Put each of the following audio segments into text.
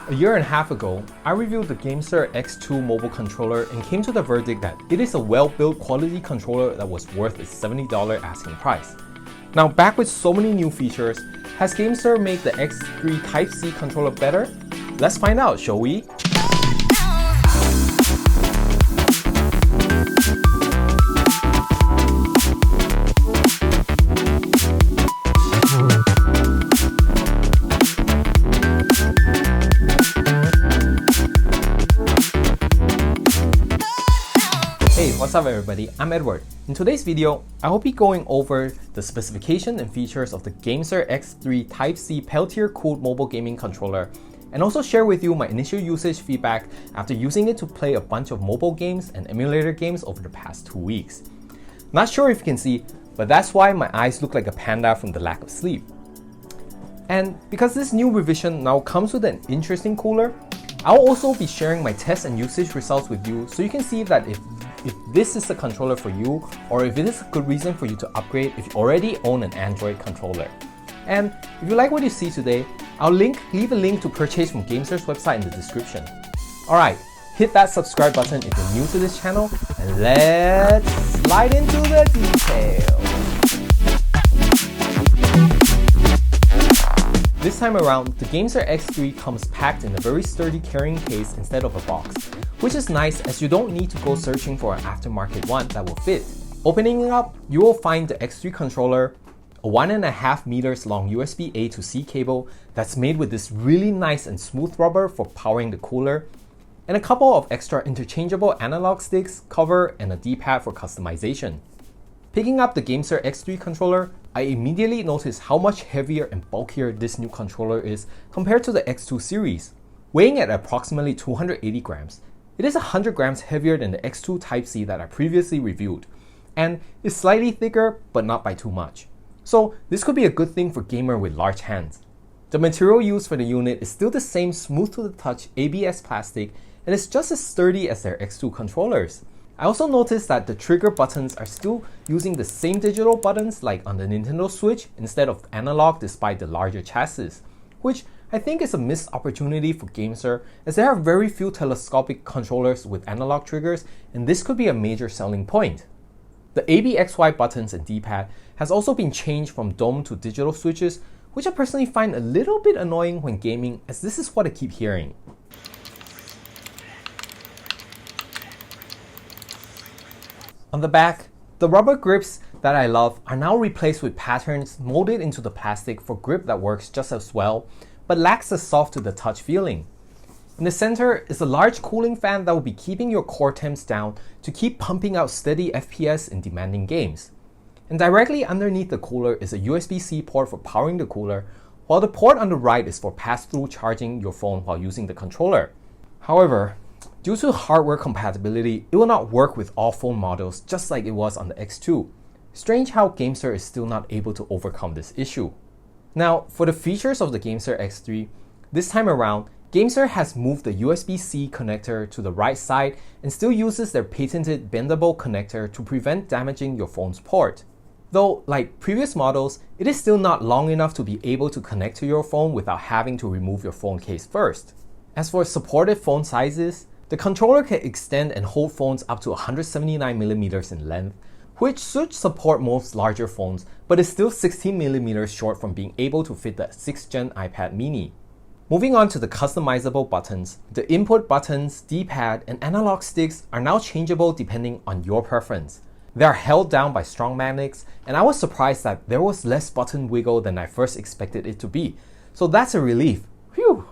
A year and a half ago, I reviewed the GameSir X2 mobile controller and came to the verdict that it is a well-built quality controller that was worth its $70 asking price. Now, back with so many new features, has GameSir made the X3 Type-C controller better? Let's find out, shall we? Hey, what's up everybody, I'm Edward. In today's video, I will be going over the specification and features of the GameSir X3 Type-C Peltier cooled mobile gaming controller, and also share with you my initial usage feedback after using it to play a bunch of mobile games and emulator games over the past 2 weeks. Not sure if you can see, but that's why my eyes look like a panda from the lack of sleep. And because this new revision now comes with an interesting cooler, I'll also be sharing my test and usage results with you so you can see that if this is a controller for you, or if it is a good reason for you to upgrade if you already own an Android controller. And if you like what you see today, I'll leave a link to purchase from GameSir's website in the description. Alright, hit that subscribe button if you're new to this channel, and let's slide into the details. This time around, the GameSir X3 comes packed in a very sturdy carrying case instead of a box, which is nice as you don't need to go searching for an aftermarket one that will fit. Opening it up, you will find the X3 controller, a 1.5 meters long USB A to C cable that's made with this really nice and smooth rubber for powering the cooler, and a couple of extra interchangeable analog sticks, cover, and a D-pad for customization. Picking up the GameSir X3 controller, I immediately noticed how much heavier and bulkier this new controller is compared to the X2 series. Weighing at approximately 280 grams, it is 100 grams heavier than the X2 Type-C that I previously reviewed, and is slightly thicker but not by too much. So this could be a good thing for gamer with large hands. The material used for the unit is still the same smooth to the touch ABS plastic, and it's just as sturdy as their X2 controllers. I also noticed that the trigger buttons are still using the same digital buttons like on the Nintendo Switch instead of analog despite the larger chassis, which I think is a missed opportunity for GameSir as there are very few telescopic controllers with analog triggers, and this could be a major selling point. The ABXY buttons and D-pad has also been changed from dome to digital switches, which I personally find a little bit annoying when gaming as this is what I keep hearing. On the back, the rubber grips that I love are now replaced with patterns molded into the plastic for grip that works just as well, but lacks the soft to the touch feeling. In the center is a large cooling fan that will be keeping your core temps down to keep pumping out steady FPS in demanding games. And directly underneath the cooler is a USB-C port for powering the cooler, while the port on the right is for pass-through charging your phone while using the controller. However, due to hardware compatibility, it will not work with all phone models just like it was on the X2. Strange how GameSir is still not able to overcome this issue. Now, for the features of the GameSir X3, this time around, GameSir has moved the USB-C connector to the right side and still uses their patented bendable connector to prevent damaging your phone's port. Though, like previous models, it is still not long enough to be able to connect to your phone without having to remove your phone case first. As for supported phone sizes, the controller can extend and hold phones up to 179mm in length, which should support most larger phones, but is still 16mm short from being able to fit the 6th gen iPad mini. Moving on to the customizable buttons, the input buttons, D-pad, and analog sticks are now changeable depending on your preference. They are held down by strong magnets, and I was surprised that there was less button wiggle than I first expected it to be, so that's a relief. Phew!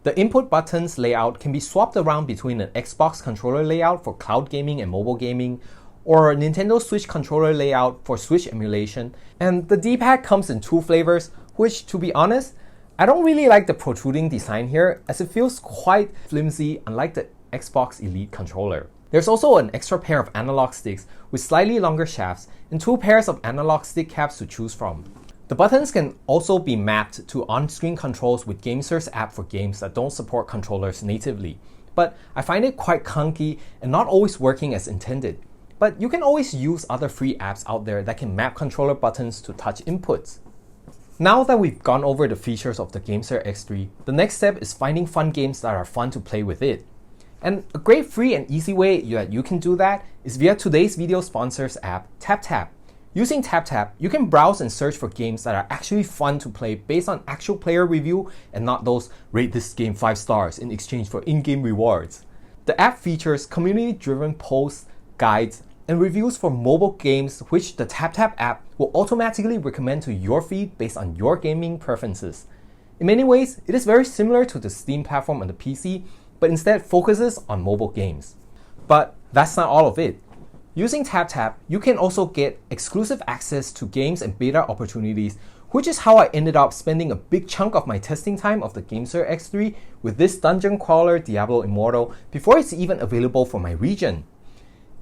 The input buttons layout can be swapped around between an Xbox controller layout for cloud gaming and mobile gaming, or a Nintendo Switch controller layout for Switch emulation, and the D-pad comes in 2 flavors, which, to be honest, I don't really like the protruding design here as it feels quite flimsy unlike the Xbox Elite controller. There's also an extra pair of analog sticks with slightly longer shafts and 2 pairs of analog stick caps to choose from. The buttons can also be mapped to on-screen controls with GameSir's app for games that don't support controllers natively, but I find it quite clunky and not always working as intended. But you can always use other free apps out there that can map controller buttons to touch inputs. Now that we've gone over the features of the GameSir X3, the next step is finding fun games that are fun to play with it. And a great free and easy way that you can do that is via today's video sponsor's app, TapTap. Using TapTap, you can browse and search for games that are actually fun to play based on actual player review and not those rate this game 5 stars in exchange for in-game rewards. The app features community-driven posts, guides, and reviews for mobile games which the TapTap app will automatically recommend to your feed based on your gaming preferences. In many ways, it is very similar to the Steam platform on the PC, but instead focuses on mobile games. But that's not all of it. Using TapTap, you can also get exclusive access to games and beta opportunities, which is how I ended up spending a big chunk of my testing time of the GameSir X3 with this dungeon crawler Diablo Immortal before it's even available for my region.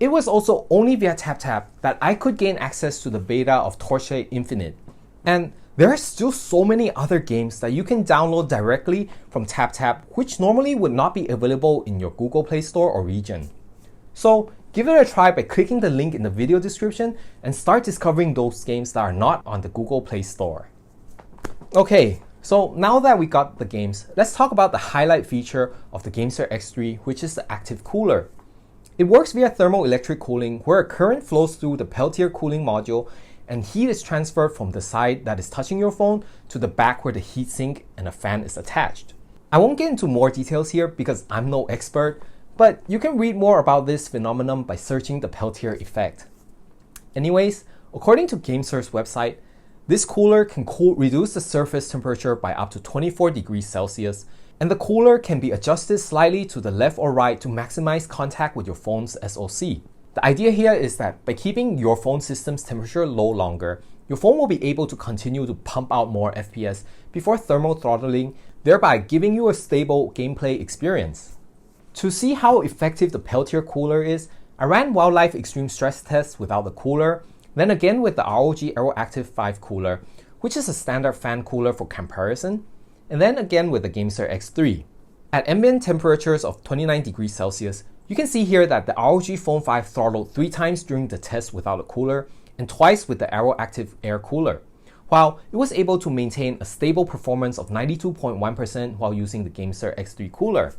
It was also only via TapTap that I could gain access to the beta of Torchlight Infinite. And there are still so many other games that you can download directly from TapTap which normally would not be available in your Google Play Store or region. So give it a try by clicking the link in the video description and start discovering those games that are not on the Google Play Store. Okay, so now that we got the games, let's talk about the highlight feature of the GameSir X3, which is the active cooler. It works via thermoelectric cooling where a current flows through the Peltier cooling module and heat is transferred from the side that is touching your phone to the back where the heatsink and a fan is attached. I won't get into more details here because I'm no expert, but you can read more about this phenomenon by searching the Peltier effect. Anyways, according to GameSir's website, this cooler can reduce the surface temperature by up to 24 degrees Celsius, and the cooler can be adjusted slightly to the left or right to maximize contact with your phone's SoC. The idea here is that by keeping your phone system's temperature low longer, your phone will be able to continue to pump out more FPS before thermal throttling, thereby giving you a stable gameplay experience. To see how effective the Peltier Cooler is, I ran Wildlife Extreme stress tests without the cooler, then again with the ROG AeroActive 5 cooler, which is a standard fan cooler for comparison, and then again with the GameSir X3. At ambient temperatures of 29 degrees Celsius, you can see here that the ROG Phone 5 throttled 3 times during the test without a cooler and twice with the AeroActive Air Cooler, while it was able to maintain a stable performance of 92.1% while using the GameSir X3 cooler.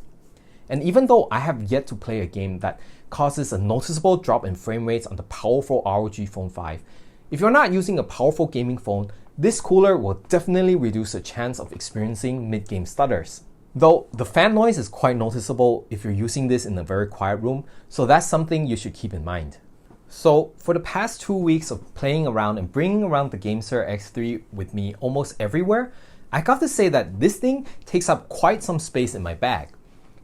And even though I have yet to play a game that causes a noticeable drop in frame rates on the powerful ROG Phone 5, if you're not using a powerful gaming phone, this cooler will definitely reduce the chance of experiencing mid-game stutters. Though the fan noise is quite noticeable if you're using this in a very quiet room, so that's something you should keep in mind. So for the past 2 weeks of playing around and bringing around the GameSir X3 with me almost everywhere, I got to say that this thing takes up quite some space in my bag.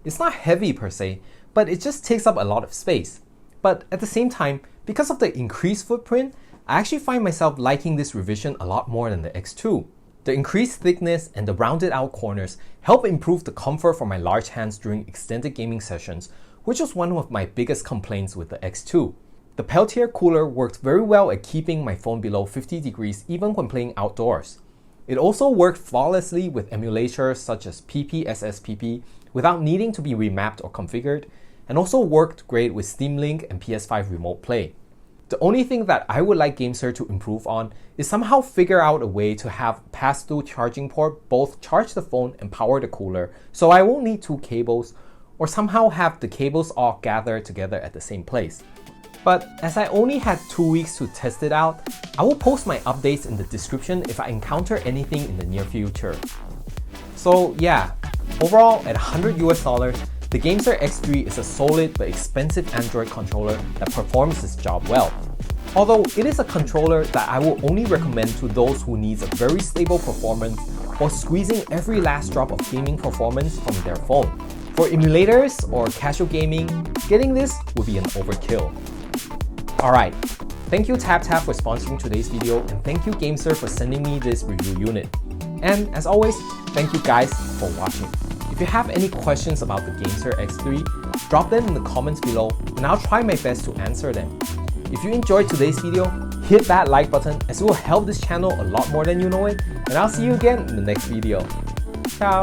It's not heavy per se, but it just takes up a lot of space. But at the same time, because of the increased footprint, I actually find myself liking this revision a lot more than the X2. The increased thickness and the rounded out corners help improve the comfort for my large hands during extended gaming sessions, which was one of my biggest complaints with the X2. The Peltier Cooler worked very well at keeping my phone below 50 degrees even when playing outdoors. It also worked flawlessly with emulators such as PPSSPP without needing to be remapped or configured, and also worked great with Steam Link and PS5 Remote Play. The only thing that I would like GameSir to improve on is somehow figure out a way to have pass-through charging port both charge the phone and power the cooler, so I won't need 2 cables, or somehow have the cables all gather together at the same place. But as I only had 2 weeks to test it out, I will post my updates in the description if I encounter anything in the near future. So yeah, overall at $100 US, the GameSir X3 is a solid but expensive Android controller that performs its job well. Although it is a controller that I will only recommend to those who need a very stable performance while squeezing every last drop of gaming performance from their phone. For emulators or casual gaming, getting this would be an overkill. Alright, thank you TapTap for sponsoring today's video, and thank you GameSir for sending me this review unit. And as always, thank you guys for watching. If you have any questions about the GameSir X3, drop them in the comments below and I'll try my best to answer them. If you enjoyed today's video, hit that like button as it will help this channel a lot more than you know it, and I'll see you again in the next video. Ciao!